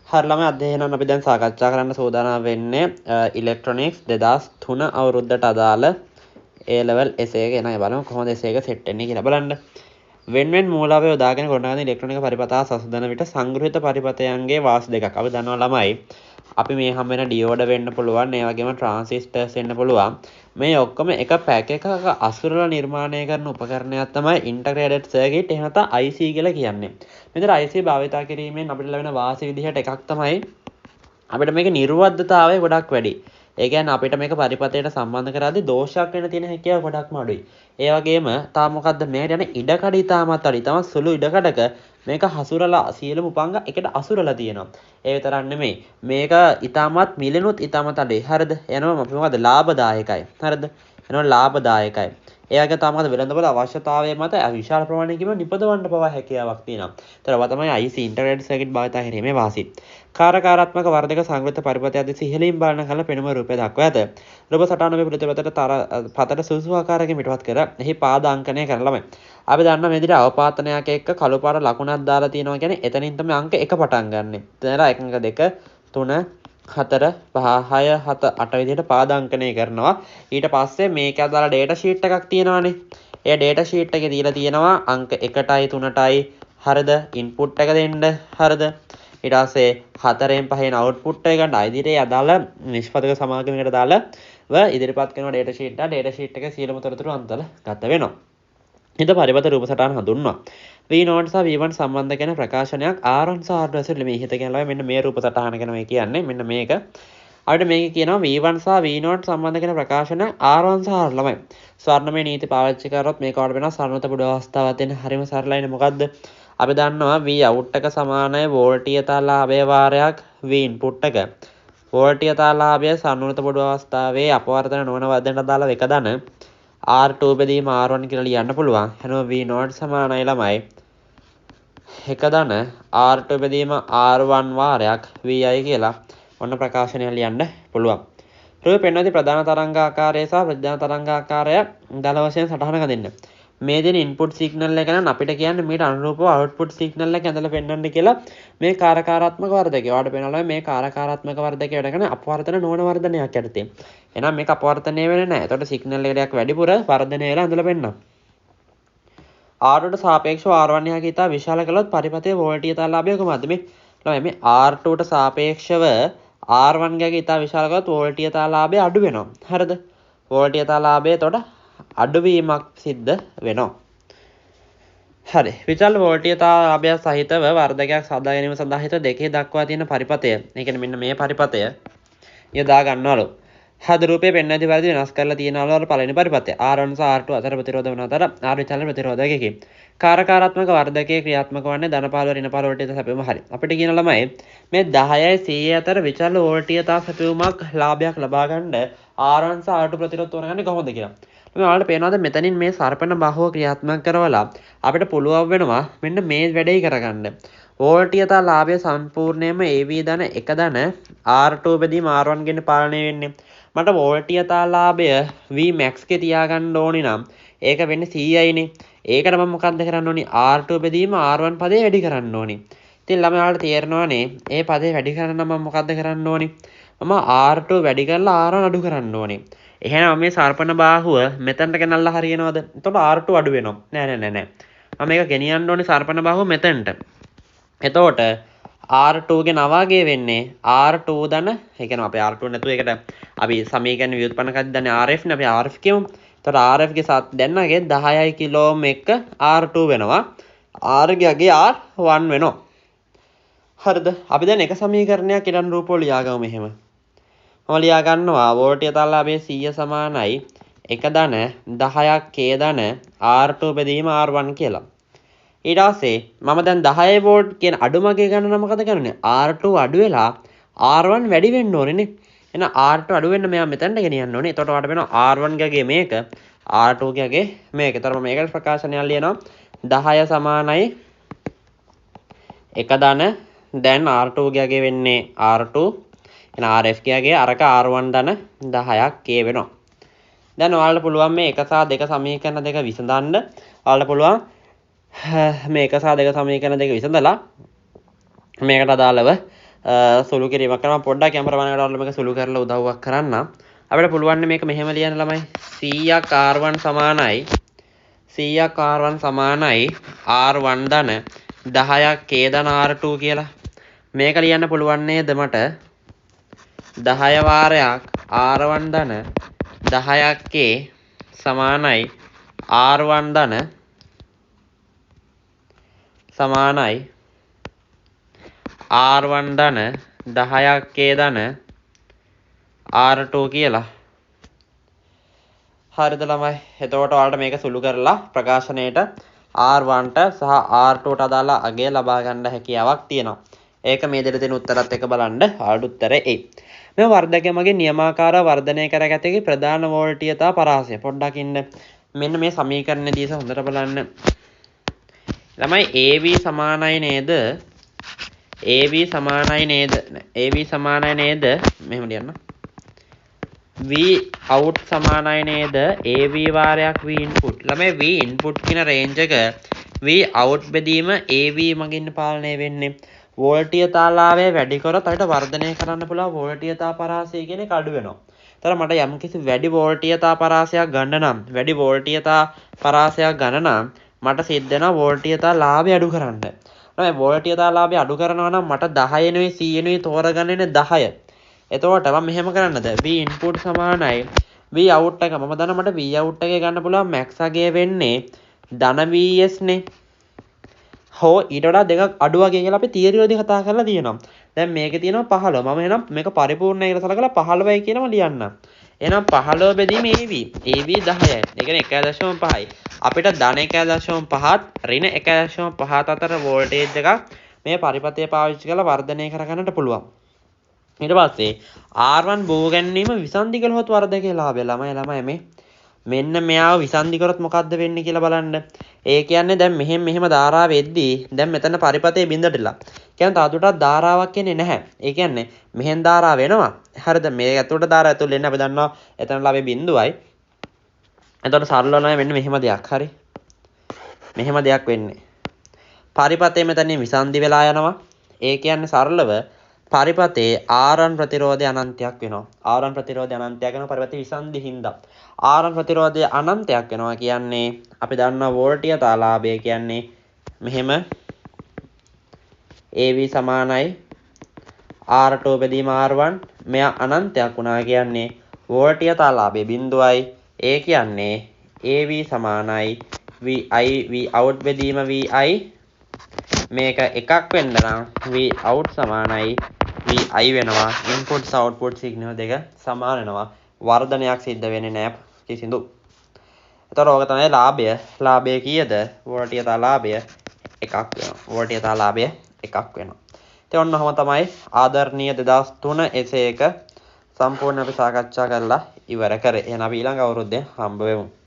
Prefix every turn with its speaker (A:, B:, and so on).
A: හරි ළමයි අධ්‍යයනය අපි දැන් සාකච්ඡා කරන්න සූදානම් වෙන්නේ ඉලෙක්ට්‍රොනික්ස් 2003 අවුරුද්දට අදාළ A level essay එක එනයි බලමු කොහොමද essay එක set වෙන්නේ කියලා බලන්න. වෙන්වෙන් මූලාවය යොදාගෙන ගොඩනගන ඉලෙක්ට්‍රොනික පරිපථා සසඳන විට සංග්‍රහිත පරිපථයන්ගේ වාසි දෙකක් අපි දන්නවා ළමයි. අපි මේ හැම වෙන ඩියෝඩ වෙන්න පුළුවන්, ඒ වගේම ට්‍රාන්සිස්ටර්ස් වෙන්න පුළුවන්. මේ ඔක්කොම එක පැක් එකක අසුරලා නිර්මාණය කරන උපකරණයක් තමයි ඉන්ටග්‍රේටඩ් සර්කිට් එහෙම නැත්නම් IC කියලා කියන්නේ. මෙතන IC භාවිතා කිරීමෙන් අපිට ලැබෙන වාසි විදිහට එකක් තමයි අපිට මේක නිර්වද්‍යතාවය ගොඩක් වැඩි. ඒ කියන්නේ අපිට මේක පරිපථයට සම්බන්ධ කරද්දී දෝෂයක් වෙන්න තියෙන හැකියාව ගොඩක්ම අඩුයි. ඒ වගේම තාම මොකද්ද මේකට යන ඉඩකඩ ඉතාමත් අඩුයි. තම සුළු ඉඩකඩක මේක හසුරලා සියලුම උපංග එකට අසුරලා තියෙනවා. ඒ විතරක් නෙමෙයි. මේක ඉතාමත් මිලෙනුත් ඉතාමත් අඩුයි. හරිද? එනවා අපි මොකද්ද ලාභදායකයි. හරිද? එනවා ලාභදායකයි. ඒ වගේ තමයි වෙළඳපොළ අවශ්‍යතාවය මත විශාල ප්‍රමාණයකින් නිපදවන්න පවා හැකියාවක් තියෙනවා. ඒතරවා තමයි IC ඉන්ටග්‍රේටඩ් සර්කිට් භාවිත කිරීමේ වාසි. කාරකාරාත්මක වර්ධක සංග්‍රහිත පරිපථය අධිසි ඉහළින් බලන කල පෙනුම රූපය දක්වා ඇත. රූප සටහන මේ ප්‍රතිපතට පතට සුසු ආකාරයකින් පිටවත් කර එහි පාද අංකනය කරන ළමයි. අපි දන්නා මේ විදිහට අවපාතනයක් එක්ක කළු පාට ලකුණක් දාලා තියෙනවා කියන්නේ එතනින් තමයි අංක 1 පටන් ගන්නෙ. එතන 1 2 3 4 5 6 7 8 විදිහට පාද අංකනය කරනවා. ඊට පස්සේ මේක අදාළ data sheet එකක් තියෙනවානේ. ඒ data sheet එකේ දීලා තියෙනවා අංක 1ටයි 3ටයි හරිද input එක දෙන්න හරිද. ඊට පස්සේ 4න් 5න් output එක ගන්න ඉදිරියේ අදාළ නිෂ්පදක සමාගමකට දාලා ඉදිරිපත් කරන data sheet එකේ සියලුම තොරතුරු අන්තල ගත වෙනවා. ඉත පරිපථ රූප සටහන හඳුන්වනවා. V0 සහ V1 සම්බන්ධ කරන ප්‍රකාශනයක් R1 සහ R2 ඇතුළේ මේ ඉහත කියනවා මෙන්න මේ රූප සටහන ගැන මේ කියන්නේ මෙන්න මේක. අපිට මේක කියනවා V1 සහ V0 සම්බන්ධ කරන ප්‍රකාශන R1 සහ R ළමයි. ස්වර්ණමය නීති පාවිච්චි කරොත් මේක වලට වෙනවා සරණත පුඩු අවස්ථාවක් දෙන්න හරිම සරලයිනේ මොකද්ද? අපි දන්නවා V out එක සමානයි වෝල්ටීයතාලාභය වාරයක් V input එක. වෝල්ටීයතාලාභය සරණත පුඩු අවස්ථාවේ අපවර්තන නොවන වදනට දාලා එක දන R2 බෙදීම R1 කියලා ලියන්න පුළුවන්. එහෙනම් V0 සමානයි ළමයි. එක දන R2 බෙදීම R1 වාරයක් Vi කියලා ඔන්න ප්‍රකාශනය ලියන්න පුළුවන්. රූප පෙන්වති ප්‍රධාන තරංගාකාරය සහ ප්‍රධාන තරංගාකාරය දල වශයෙන් සටහනක දෙන්න. මේ දෙන ඉන්පුට් සිග්නල් එක නම් අපිට කියන්නේ මීට අනුරූපව අවුට්පුට් සිග්නල් එක ඇඳලා පෙන්වන්න කියලා මේ කාරකාරාත්මක වර්ධකය. ඔයාලට පේනවා මේ කාරකාරාත්මක වර්ධකය වැඩ කරන අපවර්තන නොවන වර්ධනයක් යටතේ. එහෙනම් මේක අපවර්තනය වෙන්නේ නැහැ. එතකොට සිග්නල් එකක් වැඩිපුර වර්ධනය වෙලා ඇඳලා පෙන්නනවා. R2ට සාපේක්ෂව R1 එක ඉතා විශාල කළොත් පරිපථයේ වෝල්ටීයතාලාභය කොහොමද මේ R2ට සාපේක්ෂව R1 ගගේ ඉතා විශාල කළොත් වෝල්ටීයතාලාභය අඩු වෙනවා. හරිද? වෝල්ටීයතාලාභය එතකොට අඩුවීමක් සිද්ධ වෙනවා. හරි. විශාල වෝල්ටීයතාලාභය සහිතව වර්ධකයක් සාදා ගැනීම සඳහා හිත දෙකේ දක්වා තියෙන පරිපථය. ඒ කියන්නේ මෙන්න මේ පරිපථය යොදා ගන්නවලු. හද රූපයේ පෙන්වති පරිදි වෙනස් කරලා තියෙනවලු පළවෙනි පරිපථය. R1 සහ R2 අතර ප්‍රතිරෝධ වන අතර R විචලන ප්‍රතිරෝධකයකින්. කාරකාරාත්මක වර්ධකයේ ක්‍රියාත්මක වන්නේ ධන පාලව ඍණ පාලව වෝල්ටේජ් සැපයුම හරි. අපිට කියන ළමයි මේ 10යි 100 අතර විචල වෝල්ටීයතා සැපයුමක් ලාභයක් ලබා ගන්න R1 සහ R2 ප්‍රතිරෝධ තෝරගන්නේ කොහොමද කියලා. මේ ඔයාලට පේනවාද මෙතනින් මේ සර්පණ බාහුව ක්‍රියාත්මක කරවලා අපිට පුළුවන් වෙනවා මෙන්න මේ වැඩේ කරගන්න. වෝල්ටීයතා ලාභය සම්පූර්ණයෙන්ම AV ධන 1 ධන R2 බෙදීම R1 ගෙන පාලනය වෙන්නේ. මට වෝල්ටීයතාලාභය Vmax ගේ තියාගන්න ඕනි නම් ඒක වෙන්නේ 100යිනේ. ඒකට මම මොකද්ද කරන්න ඕනි? R2 බෙදීම R1 පදේ වැඩි කරන්න ඕනි. ඉතින් ළමයාට තේරෙනවනේ මේ පදේ වැඩි කරන්න මම මොකද්ද කරන්න ඕනි? මම R2 වැඩි කරලා R1 අඩු කරන්න ඕනි. එහෙනම් මේ සර්පණ බාහුව මෙතනට ගෙනල්ලා හරියනවද? එතකොට R2 අඩු වෙනවා. නෑ. මම මේක ගෙනියන්න ඕනි සර්පණ බාහුව මෙතනට. එතකොට R2 ගේ නවාගේ වෙන්නේ R2 ධන ඒ කියන්නේ අපි R2 නැතුව ඒකට අපි සමීකරණ ව්‍යුත්පන්න කරද්දී දන්නේ RF නේ අපි RF කියමු. එතකොට RF ගේ සත් දැන්නගේ 10යි කිලෝම් එක R2 වෙනවා. R ගේ R1 වෙනවා. හරිද? අපි දැන් එක සමීකරණයක් ඉදන් රූපව ලියාගමු මෙහෙම. මම ලියා ගන්නවා වෝල්ටීයතාලාභයේ 100 සමානයි 1 ධන 10ක් K ධන R2 බෙදීම R1 කියලා. ඊට පස්සේ මම දැන් 10 වෝල්ට් කියන අඩුමගේ ගන්න නම් මොකද කරන්නේ? R2 අඩු වෙලා R1 වැඩි වෙන්න ඕනේ නේ. එහෙනම් R2 අඩු වෙන්න මෙයා මෙතනට ගෙනියන්න ඕනේ. එතකොට ඔයාලට වෙනවා R1 ගගේ මේක R2 ගගේ මේක. ඒතර මම මේකට ප්‍රකාශනයක් ලියනවා 10 සමානයි 1 ධන දැන් R2 ගගේ වෙන්නේ R2 එහෙනම් RF ගගේ අරක R1 ධන 10ක් K වෙනවා. දැන් ඔයාලට පුළුවන් මේ 1 සහ 2 සමීකරණ දෙක විසඳන්න. ඔයාලට පුළුවන් මේ 1 සහ 2 සමීකරණ දෙක විසඳලා මේකට අදාළව සුළු කිරීමක් කරනවා. පොඩ්ඩක් කැමරාමෑන් එකට මේක සුළු කරලා උදව්වක් කරන්න. අපිට පුළුවන් මේක මෙහෙම ලියන්න ළමයි. 100ක් R1 සමානයි 100ක් R1 සමානයි R1 ධන 10ක් K ධන R2 කියලා. මේක ලියන්න පුළුවන් නේද මට? 10 වාරයක් R1 ධන 10ක් K සමානයි R1 ධන සමානයි R1 ධන 10ක් K ධන R2 කියලා. හරිද ළමයි? එතකොට ඔයාලට මේක සුළු කරලා ප්‍රකාශනයේට R1ට සහ R2ට අදාළ අගය ලබා ගන්න හැකියාවක් තියෙනවා. ඒක මේ දෙල තියෙන උත්තරත් එක බලන්න ආඩු උත්තරේ එයි. මේ වර්ධකයමගේ නියමාකාර වර්ධනය කරගත හැකි ප්‍රධාන වෝල්ටීයතා පරාසය. පොඩ්ඩක් ඉන්න. මෙන්න මේ සමීකරණයේදී හොඳට බලන්න. ළමයි AB සමානයි නේද? AB සමානයි නේද? AB සමානයි නේද? මෙහෙම ලියන්න. V out සමානයි නේද AV වාරයක් V input. ළමයි V input කියන රේන්ජ් එක V out බෙදීම AV මගින් පාලනය වෙන්නේ. වෝල්ටීයතාලාවය වැඩි කරොත් අපිට වර්ධනය කරන්න පුළුවන් වෝල්ටීයතා පරාසය කියන එක අඩු වෙනවා. ඒතර මට යම්කිසි වැඩි වෝල්ටීයතා පරාසයක් ගන්න නම් වැඩි වෝල්ටීයතා පරාසයක් ගන්න නම් මට සිද්ධ වෙනවා වෝල්ටීයතා ලාභය අඩු කරන්න. ළමයි වෝල්ටීයතා ලාභය අඩු කරනවා නම් මට 10 නෙවෙයි 100 නෙවෙයි තෝරගන්නේ 10. එතකොට මම මෙහෙම කරන්නද V input සමානයි V out එක මම දන්නා මට V out එකේ ගන්න පුළුවන් max අගය වෙන්නේ ධන VS නේ. හෝ ඊට වඩා දෙකක් අඩු වගේ කියලා අපි තියරි වලදී කතා කරලා තියෙනවා. දැන් මේකේ තියෙනවා 15. මම එහෙනම් මේක පරිපූර්ණයි කියලා සලකලා 15යි කියලාම ලියන්න. එහෙනම් 15 බෙදීම AV 10යි. ඒ කියන්නේ 1.5යි. අපිට ධන 1.5ත් ඍණ 1.5ත් අතර වෝල්ටේජ් එකක් මේ පරිපථය පාවිච්චි කරලා වර්ධනය කරගන්නට පුළුවන්. ඊට පස්සේ R1 බෝ ගැනීම විසන්ධි කළොත් වර්ධකයේ ලාභය ළමයි මේ මෙන්න මෙයාව විසන්ධි කරොත් මොකද්ද වෙන්නේ කියලා බලන්න. ඒ කියන්නේ දැන් මෙහෙම ධාරාව එද්දී දැන් මෙතන පරිපථයේ බිඳටලා. කියන්නේ තාදුටත් ධාරාවක් එන්නේ නැහැ. ඒ කියන්නේ මෙහෙන් ධාරාව වෙනවා. හරිද? මේ ඇතුළට ධාරාව ඇතුළේ ඉන්නේ අපි දන්නවා එතන ලාභේ බිඳුවයි. එතකොට සරලව නම් වෙන්නේ මෙහෙම දෙයක්. හරි. මෙහෙම දෙයක් වෙන්නේ. පරිපථයේ මෙතනින් විසන්ධි වෙලා යනවා. ඒ කියන්නේ සරලව පරිපථයේ R1 ප්‍රතිරෝධය අනන්තයක් වෙනවා. R1 ප්‍රතිරෝධය අනන්තයක් වෙනවා පරිපථයේ විසන්ධි හින්දා. R1 ප්‍රතිරෝධය අනන්තයක් වෙනවා කියන්නේ අපි දන්නවා වෝල්ටීයතා ලාභය කියන්නේ මෙහෙම AV සමානයි R2 බෙදීම R1 මෙයා අනන්තයක් වුණා කියන්නේ වෝල්ටීයතා ලාභය බිඳුවයි. ඒ කියන්නේ AV සමානයි VI V out බෙදීම VI මේක එකක් වෙන්න නම් V out සමානයි VI වෙනවා. ඉන්පුට් අවුට්පුට් සිග්නල් දෙක සමාන වෙනවා. වර්ධනයක් සිද්ධ වෙන්නේ නැහැ කිසිදු. එතකොට ඕක තමයි ලාභය. ලාභය කීයද? වෝල්ටීයතා ලාභය එකක් වෙනවා. වෝල්ටීයතා ලාභය එකක් වෙනවා. ඉතින් ඔන්න ඔහම තමයි ආදරණීය 2003 එසේ එක සම්පූර්ණ අපි සාකච්ඡා කරලා ඉවර කරේ. එහෙනම් අපි ඊළඟ අවුරුද්දේ හම්බ වෙමු.